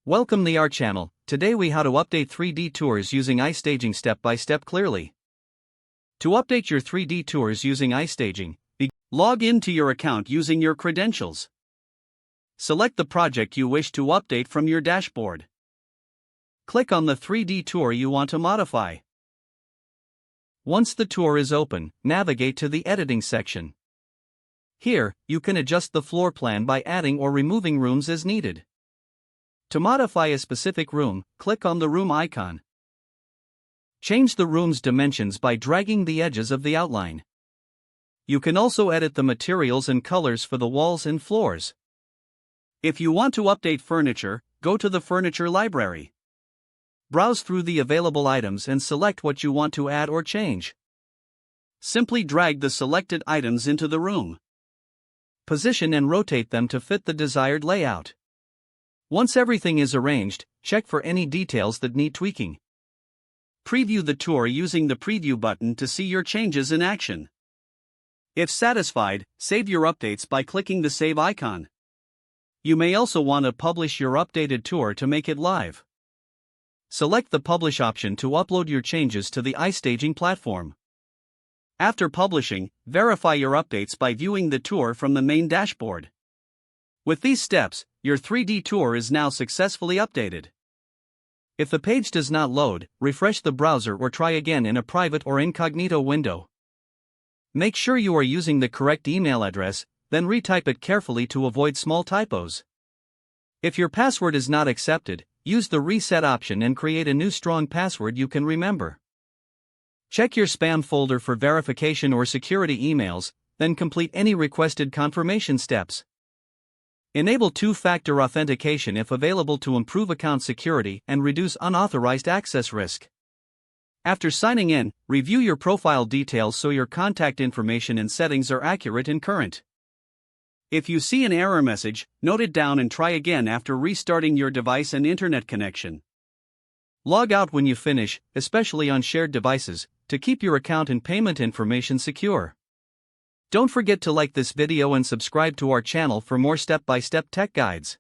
Welcome to our channel. Today we how to update 3D tours using iStaging step by step clearly. To update your 3D tours using iStaging, log into your account using your credentials. Select the project you wish to update from your dashboard. Click on the 3D tour you want to modify. Once the tour is open, navigate to the editing section. Here, you can adjust the floor plan by adding or removing rooms as needed. To modify a specific room, click on the room icon. Change the room's dimensions by dragging the edges of the outline. You can also edit the materials and colors for the walls and floors. If you want to update furniture, go to the furniture library. Browse through the available items and select what you want to add or change. Simply drag the selected items into the room. Position and rotate them to fit the desired layout. Once everything is arranged, check for any details that need tweaking. Preview the tour using the preview button to see your changes in action. If satisfied, save your updates by clicking the save icon. You may also want to publish your updated tour to make it live. Select the publish option to upload your changes to the iStaging platform. After publishing, verify your updates by viewing the tour from the main dashboard. With these steps, your 3D tour is now successfully updated. If the page does not load, refresh the browser or try again in a private or incognito window. Make sure you are using the correct email address, then retype it carefully to avoid small typos. If your password is not accepted, use the reset option and create a new strong password you can remember. Check your spam folder for verification or security emails, then complete any requested confirmation steps. Enable two-factor authentication if available to improve account security and reduce unauthorized access risk. After signing in, review your profile details so your contact information and settings are accurate and current. If you see an error message, note it down and try again after restarting your device and internet connection. Log out when you finish, especially on shared devices, to keep your account and payment information secure. Don't forget to like this video and subscribe to our channel for more step-by-step tech guides.